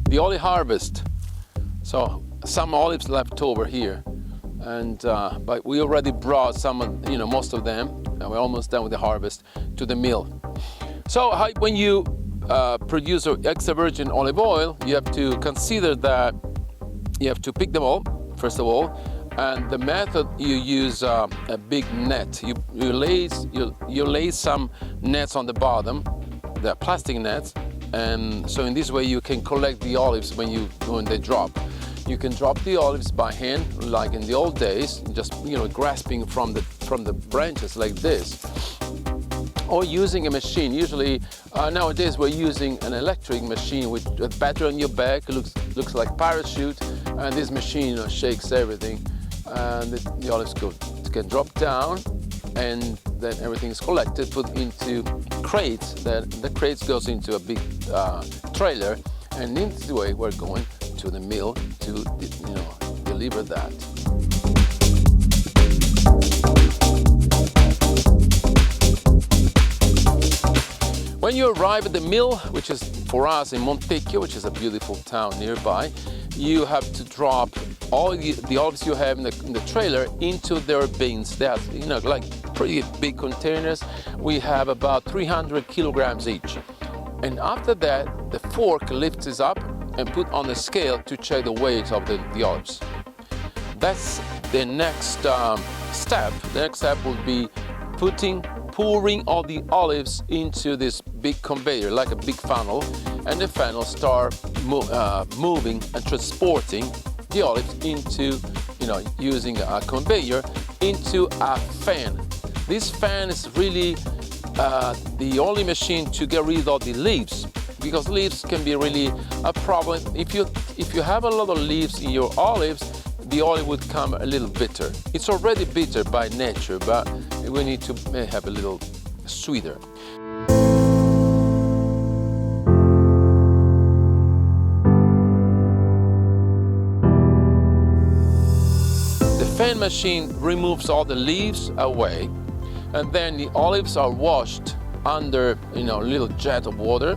the olive harvest. So some olives left over here, and but we already brought some, most of them, and we're almost done with the harvest, to the mill. So when you produce extra virgin olive oil, you have to consider that you have to pick them all, first of all, and the method you use a big net. You lay some nets on the bottom, the plastic nets, and so in this way you can collect the olives when they drop. You can drop the olives by hand, like in the old days, just grasping from the branches like this, or using a machine. Usually nowadays we're using an electric machine with a battery on your back. It looks like parachute, and this machine shakes everything, and the olives can drop down, and then everything is collected, put into crates. Then the crates goes into a big trailer, and in this way we're going to the mill to deliver that. When you arrive at the mill, which is for us in Montecchio, which is a beautiful town nearby, you have to drop all the olives you have in the trailer into their bins. They are like pretty big containers. We have about 300 kilograms each. And after that, the fork lifts it up and put on the scale to check the weight of the olives. That's the next step. The next step will be pouring all the olives into this big conveyor, like a big funnel, and the funnel start moving and transporting the olives into, using a conveyor, into a fan. This fan is really the only machine to get rid of the leaves, because leaves can be really a problem. If you have a lot of leaves in your olives, the oil would come a little bitter. It's already bitter by nature, but we need to have a little sweeter. The fan machine removes all the leaves away, and then the olives are washed under a little jet of water,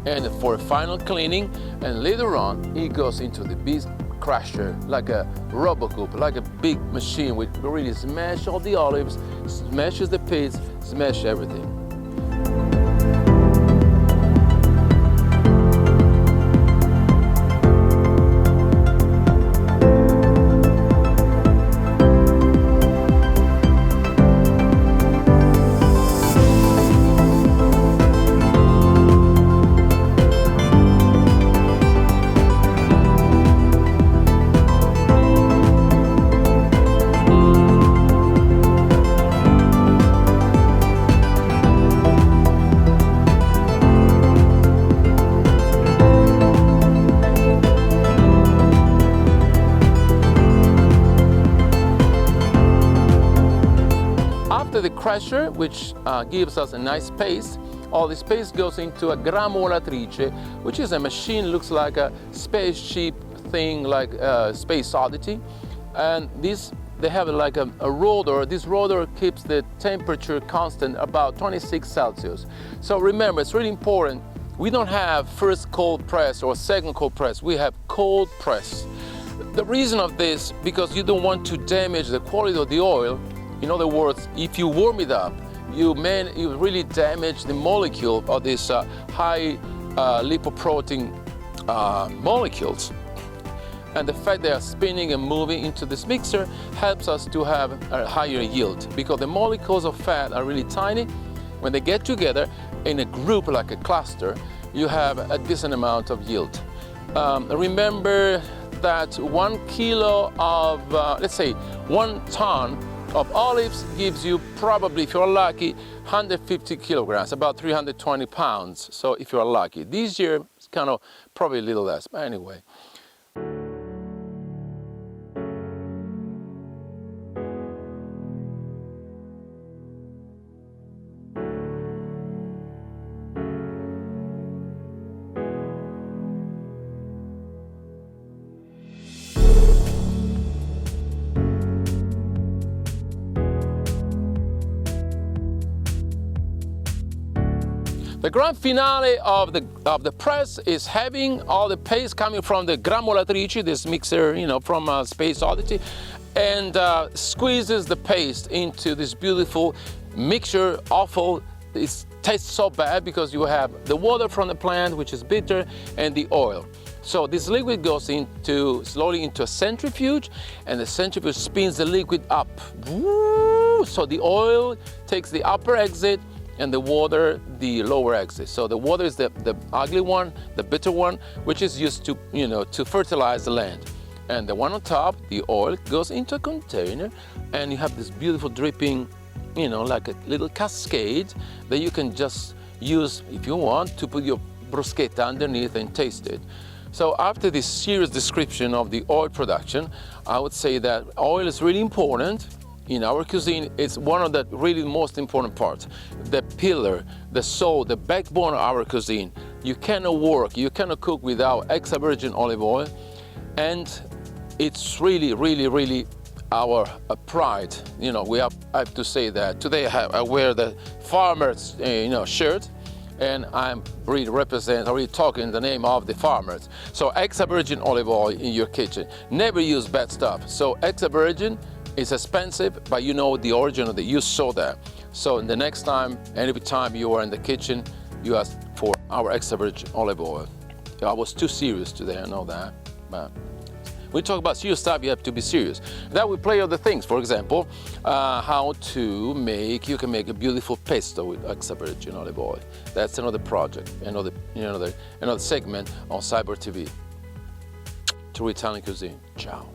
and for a final cleaning, and later on it goes into the big crusher, like a Robocop, like a big machine which really smash all the olives, smashes the pits, smash everything. The crusher, which gives us a nice paste. All this paste goes into a gramolatrice, which is a machine, looks like a spaceship thing, like Space Oddity. And they have like a rotor. This rotor keeps the temperature constant about 26 Celsius. So remember, it's really important. We don't have first cold press or second cold press. We have cold press. The reason of this, because you don't want to damage the quality of the oil. In other words, if you warm it up, you really damage the molecule of these high lipoprotein molecules. And the fact they are spinning and moving into this mixer helps us to have a higher yield, because the molecules of fat are really tiny. When they get together in a group, like a cluster, you have a decent amount of yield. Remember that 1 kilo of, let's say 1 ton of olives gives you probably, if you're lucky, 150 kilograms, about 320 pounds. So if you're lucky. This year, it's kind of probably a little less, but anyway. The grand finale of the press is having all the paste coming from the gramolatrice, this mixer, you know, from Space Oddity, and squeezes the paste into this beautiful mixture. Awful. It tastes so bad because you have the water from the plant, which is bitter, and the oil. So this liquid goes slowly into a centrifuge, and the centrifuge spins the liquid up. Woo! So the oil takes the upper exit, and the water the lower exit. So the water is the ugly one, the bitter one, which is used to, you know, to fertilize the land. And the one on top, the oil, goes into a container, and you have this beautiful dripping, you know, like a little cascade that you can just use, if you want, to put your bruschetta underneath and taste it. So after this serious description of the oil production, I would say that oil is really important. In our cuisine, it's one of the really most important parts. The pillar, the soul, the backbone of our cuisine. You cannot work, you cannot cook without extra virgin olive oil. And it's really, really, really our pride. You know, I have to say that. Today I wear the farmer's shirt, and I'm really talking in the name of the farmers. So extra virgin olive oil in your kitchen. Never use bad stuff. So extra virgin is expensive, but you know the origin of you saw that. So the next time, every time you are in the kitchen, you ask for our extra virgin olive oil. I was too serious today, I know that. But when we talk about serious stuff, you have to be serious. Then we play other things. For example, how to make, you can make a beautiful pesto with extra virgin olive oil. That's another project, another segment on Cyber TV. Through Italian cuisine. Ciao.